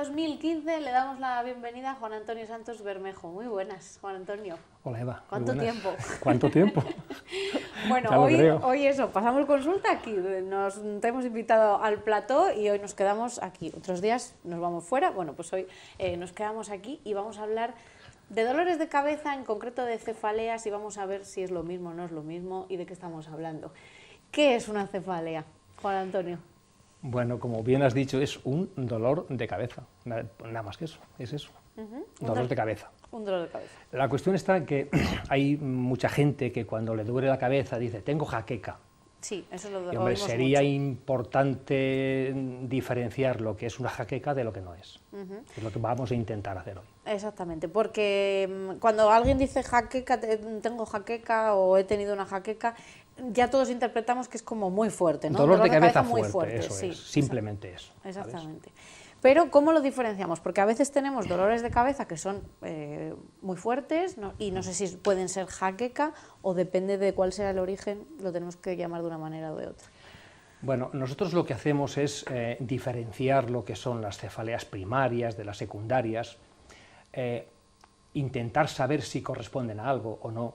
2015 le damos la bienvenida a Juan Antonio Santos Bermejo. Muy buenas, Juan Antonio. Hola, Eva. ¿Cuánto tiempo? ¿Cuánto tiempo? Bueno, hoy eso, pasamos consulta aquí, te hemos invitado al plató y hoy nos quedamos aquí. Otros días nos vamos fuera, bueno, pues hoy nos quedamos aquí y vamos a hablar de dolores de cabeza, en concreto de cefaleas, y vamos a ver si es lo mismo o no es lo mismo y de qué estamos hablando. ¿Qué es una cefalea, Juan Antonio? Bueno, como bien has dicho, es un dolor de cabeza, nada más que eso, es eso, dolor de cabeza. Un dolor de cabeza. La cuestión está en que hay mucha gente que cuando le duele la cabeza dice, tengo jaqueca. Sí, eso lo y, hombre, sería mucho. Importante diferenciar lo que es una jaqueca de lo que no es. Es lo que vamos a intentar hacer hoy. Exactamente, porque cuando alguien dice jaqueca, tengo jaqueca o he tenido una jaqueca, ya todos interpretamos que es como muy fuerte, ¿no? Dolor de cabeza muy fuerte, eso sí, es, simplemente eso. Exactamente. ¿Sabes? Pero, ¿cómo lo diferenciamos? Porque a veces tenemos dolores de cabeza que son muy fuertes, ¿no? Y no sé si pueden ser jaqueca o depende de cuál sea el origen, lo tenemos que llamar de una manera o de otra. Bueno, nosotros lo que hacemos es diferenciar lo que son las cefaleas primarias de las secundarias, intentar saber si corresponden a algo o no.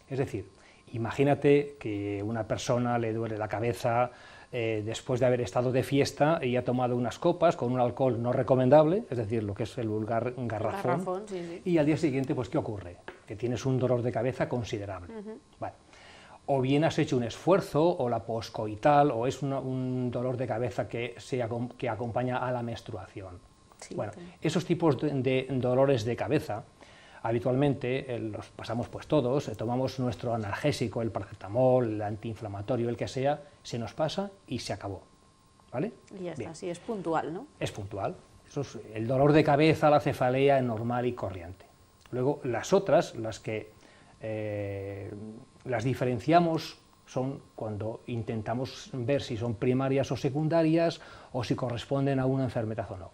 Es decir, imagínate que una persona le duele la cabeza después de haber estado de fiesta y ha tomado unas copas con un alcohol no recomendable, es decir, lo que es el vulgar garrafón, sí. Y al día siguiente, pues, ¿qué ocurre? Que tienes un dolor de cabeza considerable. Vale. O bien has hecho un esfuerzo, o la poscoital, o es un dolor de cabeza que acompaña a la menstruación. Sí, bueno, esos tipos de dolores de cabeza, habitualmente los pasamos pues todos, tomamos nuestro analgésico, el paracetamol, el antiinflamatorio, el que sea, se nos pasa y se acabó, ¿vale? Y ya está, sí, es puntual, ¿no? Es puntual, eso es el dolor de cabeza, la cefalea normal y corriente. Luego las otras, las que las diferenciamos, son cuando intentamos ver si son primarias o secundarias, o si corresponden a una enfermedad o no.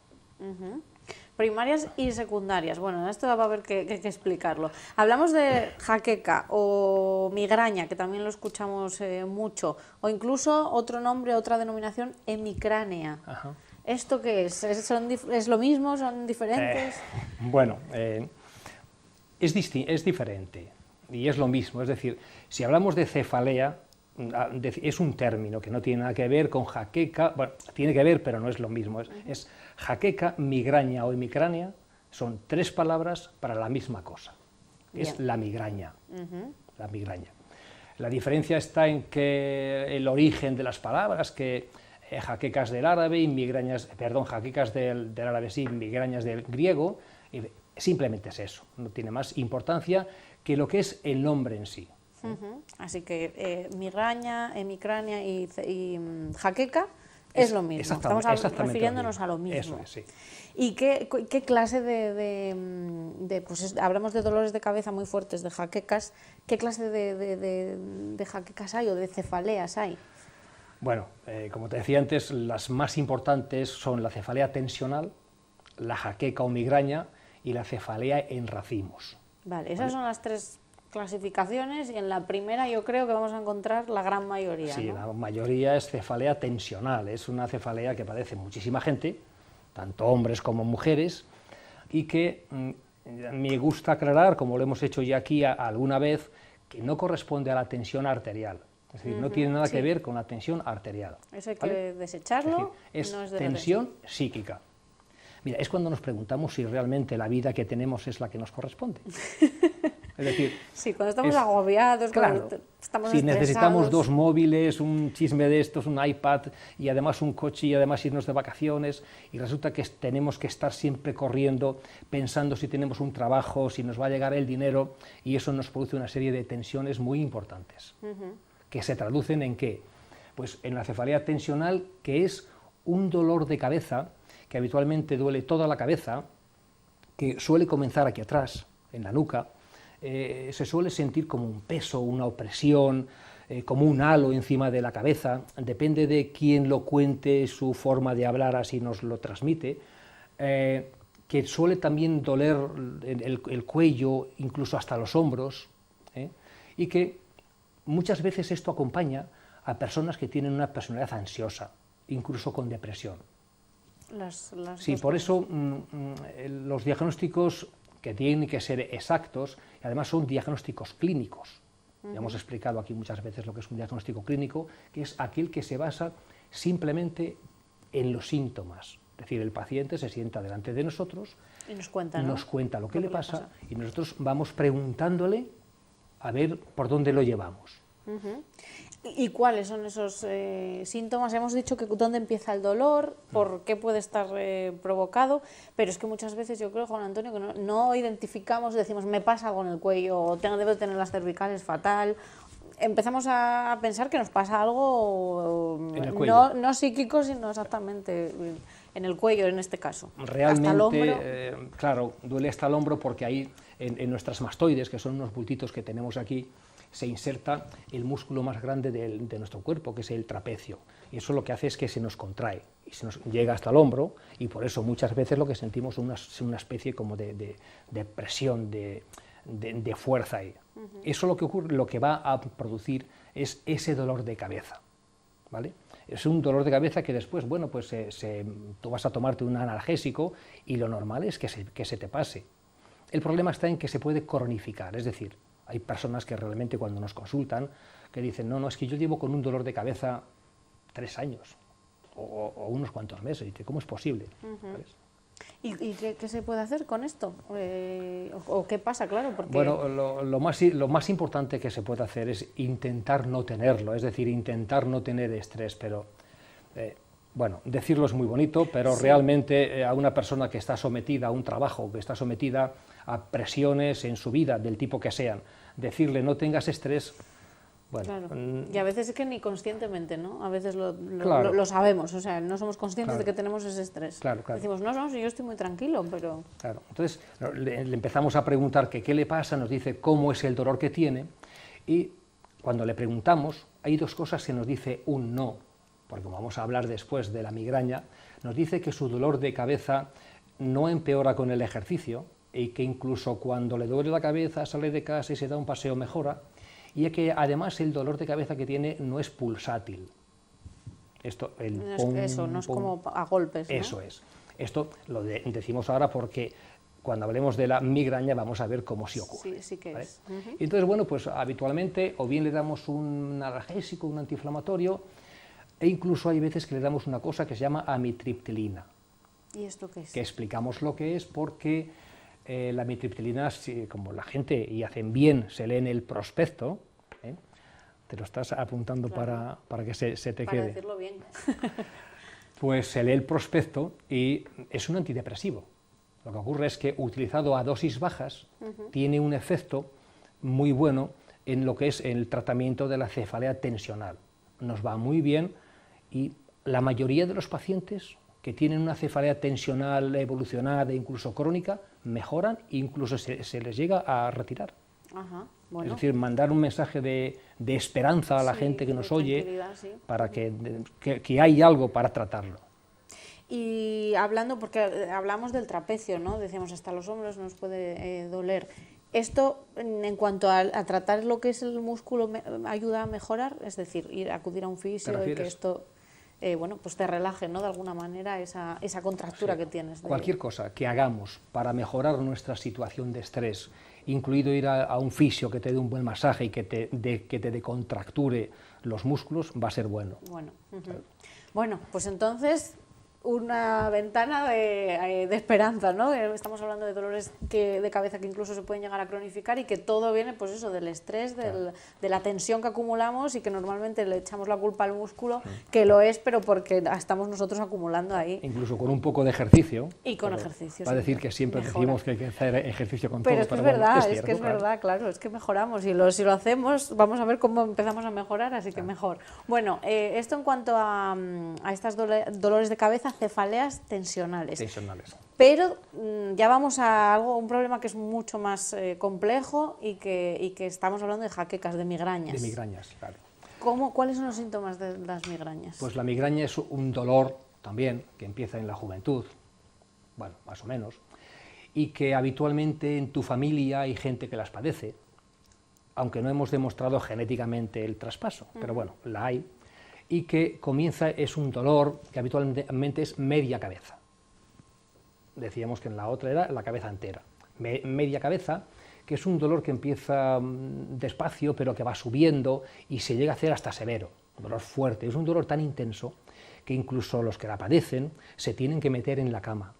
Primarias y secundarias. Bueno, esto va a haber que explicarlo. Hablamos de jaqueca o migraña, que también lo escuchamos mucho, o incluso otro nombre, otra denominación, hemicránea. Ajá. ¿Esto qué es? ¿Es lo mismo? ¿Son diferentes? Bueno, es diferente y es lo mismo. Es decir, si hablamos de cefalea, es un término que no tiene nada que ver con jaqueca, bueno, tiene que ver, pero no es lo mismo. Es jaqueca, migraña o hemicránea, son tres palabras para la misma cosa. Es la migraña. La migraña. La diferencia está en que el origen de las palabras, que jaquecas del árabe y migrañas, perdón, jaquecas del árabe sí, migrañas del griego, simplemente es eso, no tiene más importancia que lo que es el nombre en sí. Así que migraña, hemicránea y jaqueca es lo mismo, estamos refiriéndonos a lo mismo. Eso es, sí. ¿Y qué clase pues hablamos de dolores de cabeza muy fuertes, de jaquecas, qué clase de jaquecas hay o de cefaleas hay? Bueno, como te decía antes, las más importantes son la cefalea tensional, la jaqueca o migraña y la cefalea en racimos. Vale, esas son las tres clasificaciones y en la primera yo creo que vamos a encontrar la gran mayoría, Sí, ¿no? La mayoría es cefalea tensional, es una cefalea que padece muchísima gente, tanto hombres como mujeres, y que me gusta aclarar, como lo hemos hecho ya aquí alguna vez, que no corresponde a la tensión arterial, es decir, no tiene nada que ver con la tensión arterial. Eso hay que desecharlo. Es tensión psíquica. Mira, es cuando nos preguntamos si realmente la vida que tenemos es la que nos corresponde. Es decir, sí, cuando estamos agobiados, claro, cuando estamos si estresados. necesitamos dos móviles, un chisme de estos, un iPad y además un coche y además irnos de vacaciones, y resulta que tenemos que estar siempre corriendo, pensando si tenemos un trabajo, si nos va a llegar el dinero, y eso nos produce una serie de tensiones muy importantes, que se traducen en ¿qué? Pues en la cefalea tensional, que es un dolor de cabeza que habitualmente duele toda la cabeza, que suele comenzar aquí atrás, en la nuca. Se suele sentir como un peso, una opresión, como un halo encima de la cabeza, depende de quién lo cuente, su forma de hablar así nos lo transmite, que suele también doler el cuello, incluso hasta los hombros, y que muchas veces esto acompaña a personas que tienen una personalidad ansiosa, incluso con depresión. Sí, por eso los diagnósticos que tienen que ser exactos, y además son diagnósticos clínicos. Ya hemos explicado aquí muchas veces lo que es un diagnóstico clínico, que es aquel que se basa simplemente en los síntomas. Es decir, el paciente se sienta delante de nosotros y nos cuenta, nos cuenta lo que le pasa y nosotros vamos preguntándole a ver por dónde lo llevamos. ¿Y cuáles son esos síntomas? Hemos dicho que dónde empieza el dolor, por qué puede estar provocado, pero es que muchas veces yo creo, Juan Antonio, que no identificamos, decimos, me pasa algo en el cuello, o debo tener las cervicales fatal. Empezamos a pensar que nos pasa algo no psíquico, sino exactamente en el cuello, en este caso. Realmente, hasta el hombro. Claro, duele hasta el hombro porque ahí en nuestras mastoides, que son unos bultitos que tenemos aquí, se inserta el músculo más grande de nuestro cuerpo, que es el trapecio. Y eso lo que hace es que se nos contrae y se nos llega hasta el hombro, y por eso muchas veces lo que sentimos es una especie como de presión, de fuerza ahí. Eso lo que ocurre, lo que va a producir es ese dolor de cabeza, ¿vale? Es un dolor de cabeza que después, bueno, pues tú vas a tomarte un analgésico y lo normal es que se te pase. El problema está en que se puede cronificar, es decir, hay personas que realmente cuando nos consultan que dicen, no, es que yo llevo con un dolor de cabeza 3 años o unos cuantos meses, y dice, ¿cómo es posible? ¿Sabes? ¿Y qué se puede hacer con esto? ¿O qué pasa? Claro, porque... Bueno, lo más importante que se puede hacer es intentar no tenerlo, es decir, intentar no tener estrés, pero, bueno, decirlo es muy bonito, pero sí, realmente a una persona que está sometida a un trabajo, que está sometida a presiones en su vida, del tipo que sean, decirle no tengas estrés... Bueno, claro. Y a veces es que ni conscientemente, ¿no? A veces lo sabemos, o sea, no somos conscientes de que tenemos ese estrés. Claro. Decimos, no, si yo estoy muy tranquilo, pero... Claro, entonces le empezamos a preguntar que qué le pasa, nos dice cómo es el dolor que tiene, y cuando le preguntamos, hay 2 cosas que nos dice un no, porque como vamos a hablar después de la migraña, nos dice que su dolor de cabeza no empeora con el ejercicio, y que incluso cuando le duele la cabeza, sale de casa y se da un paseo, mejora, y es que además el dolor de cabeza que tiene no es pulsátil. Esto, no es como a golpes, ¿no? Eso es. Esto lo decimos ahora porque cuando hablemos de la migraña vamos a ver cómo sí ocurre. Sí que ¿vale? es. Entonces, bueno, pues habitualmente o bien le damos un analgésico, un antiinflamatorio, e incluso hay veces que le damos una cosa que se llama amitriptilina. ¿Y esto qué es? Que explicamos lo que es porque... la amitriptilina, como la gente, y hacen bien, se lee en el prospecto, te lo estás apuntando, claro, para que se te quede. Para decirlo bien. Pues se lee el prospecto y es un antidepresivo. Lo que ocurre es que utilizado a dosis bajas tiene un efecto muy bueno en lo que es el tratamiento de la cefalea tensional. Nos va muy bien y la mayoría de los pacientes que tienen una cefalea tensional evolucionada, incluso crónica, mejoran e incluso se les llega a retirar. Bueno. Es decir, mandar un mensaje de esperanza a la gente que nos oye, para que hay algo para tratarlo. Y hablando, porque hablamos del trapecio, ¿no? Decíamos, hasta los hombros nos puede doler. ¿Esto, en cuanto a tratar lo que es el músculo, ayuda a mejorar? Es decir, acudir a un fisio y que esto... bueno, pues te relaje, ¿no?, de alguna manera esa contractura que tienes. Cualquier cosa que hagamos para mejorar nuestra situación de estrés, incluido ir a un fisio que te dé un buen masaje y que te decontracture los músculos, va a ser bueno. Bueno, pues entonces una ventana de esperanza, ¿no? Estamos hablando de dolores de cabeza que incluso se pueden llegar a cronificar y que todo viene, pues eso, del estrés, de la tensión que acumulamos y que normalmente le echamos la culpa al músculo, que lo es, pero porque estamos nosotros acumulando ahí. Incluso con un poco de ejercicio. Y con ejercicio. Va a decir que siempre decimos que hay que hacer ejercicio con pero todo. Es que es verdad, es que es verdad, claro, es que mejoramos. Y si lo hacemos, vamos a ver cómo empezamos a mejorar, así que mejor. Bueno, esto en cuanto a estos dolores de cabeza, cefaleas tensionales. Pero ya vamos a un problema que es mucho más complejo y que estamos hablando de jaquecas, de migrañas. De migrañas, claro. ¿Cuáles son los síntomas de las migrañas? Pues la migraña es un dolor también que empieza en la juventud, bueno, más o menos, y que habitualmente en tu familia hay gente que las padece, aunque no hemos demostrado genéticamente el traspaso, pero bueno, la hay. Y que es un dolor que habitualmente es media cabeza. decíamos que en la otra era la cabeza entera. Media cabeza, que es un dolor que empieza despacio, pero que va subiendo y se llega a hacer hasta severo, un dolor fuerte. Es un dolor tan intenso que incluso los que la padecen se tienen que meter en la cama.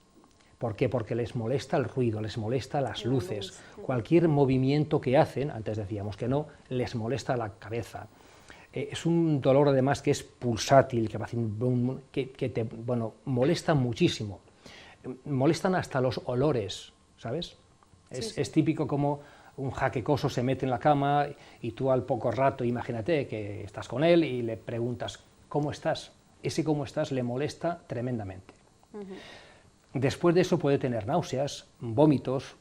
¿Por qué? Porque les molesta el ruido, les molesta las luces, cualquier movimiento que hacen, antes decíamos que no, les molesta la cabeza. Es un dolor además que es pulsátil, que va haciendo que te molesta muchísimo. Molestan hasta los olores, ¿sabes? Es típico como un jaquecoso se mete en la cama y tú al poco rato, imagínate que estás con él y le preguntas ¿cómo estás? Ese cómo estás le molesta tremendamente. Después de eso puede tener náuseas, vómitos,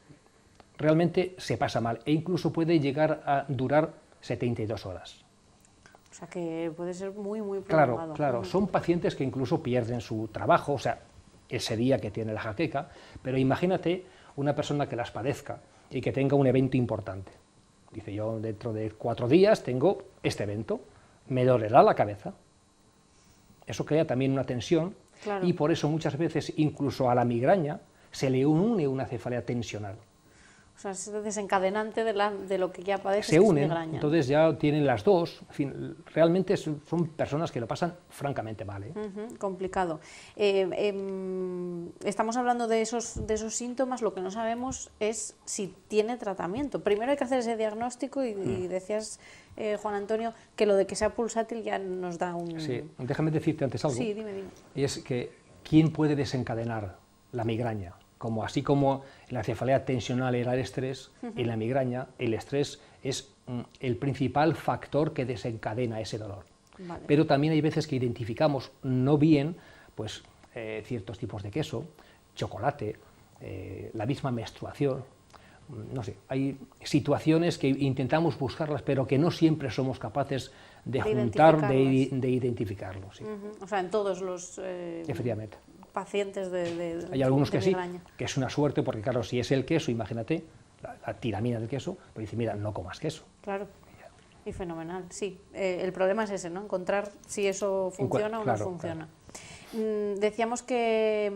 realmente se pasa mal e incluso puede llegar a durar 72 horas. O sea que puede ser muy, muy prolongado. Claro, son pacientes que incluso pierden su trabajo, o sea, ese día que tiene la jaqueca, pero imagínate una persona que las padezca y que tenga un evento importante. Dice, yo dentro de 4 días tengo este evento, me dolerá la cabeza. Eso crea también una tensión. Claro. Y por eso muchas veces incluso a la migraña se le une una cefalea tensional. O sea, es desencadenante de lo que ya padece. Se unen, entonces ya tienen las dos. En fin, realmente son personas que lo pasan francamente mal. Complicado. Estamos hablando de esos síntomas, lo que no sabemos es si tiene tratamiento. Primero hay que hacer ese diagnóstico y decías, Juan Antonio, que lo de que sea pulsátil ya nos da un... Sí, déjame decirte antes algo. Sí, dime. Y es que, ¿quién puede desencadenar la migraña? Así como en la cefalea tensional era el estrés, en la migraña el estrés es el principal factor que desencadena ese dolor. Vale. Pero también hay veces que identificamos no bien pues, ciertos tipos de queso, chocolate, la misma menstruación, no sé, hay situaciones que intentamos buscarlas, pero que no siempre somos capaces de juntar, de identificarlos. Sí. O sea, en todos los... Efectivamente. Pacientes hay algunos que migraña. Sí, que es una suerte, porque claro, si es el queso, imagínate, la tiramina del queso, pues dice, mira, no comas queso. Claro, y fenomenal, sí. El problema es ese, ¿no? Encontrar si eso funciona o no funciona. Claro. Decíamos que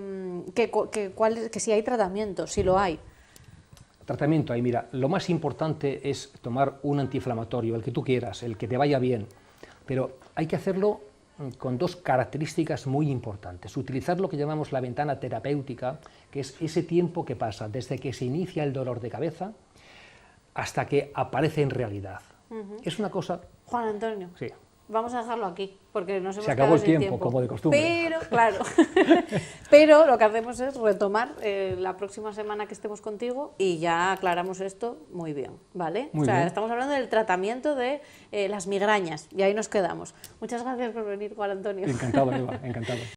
si hay tratamiento, si lo hay. Tratamiento hay, mira, lo más importante es tomar un antiinflamatorio, el que tú quieras, el que te vaya bien, pero hay que hacerlo con 2 características muy importantes. Utilizar lo que llamamos la ventana terapéutica, que es ese tiempo que pasa desde que se inicia el dolor de cabeza hasta que aparece en realidad. Es una cosa... Juan Antonio, sí. Vamos a dejarlo aquí, porque nos hemos Se acabó el quedado sin tiempo, como de costumbre. Pero, claro, pero lo que hacemos es retomar la próxima semana que estemos contigo y ya aclaramos esto muy bien, ¿vale? Muy bien. Estamos hablando del tratamiento de las migrañas y ahí nos quedamos. Muchas gracias por venir, Juan Antonio. Encantado, Eva, encantado.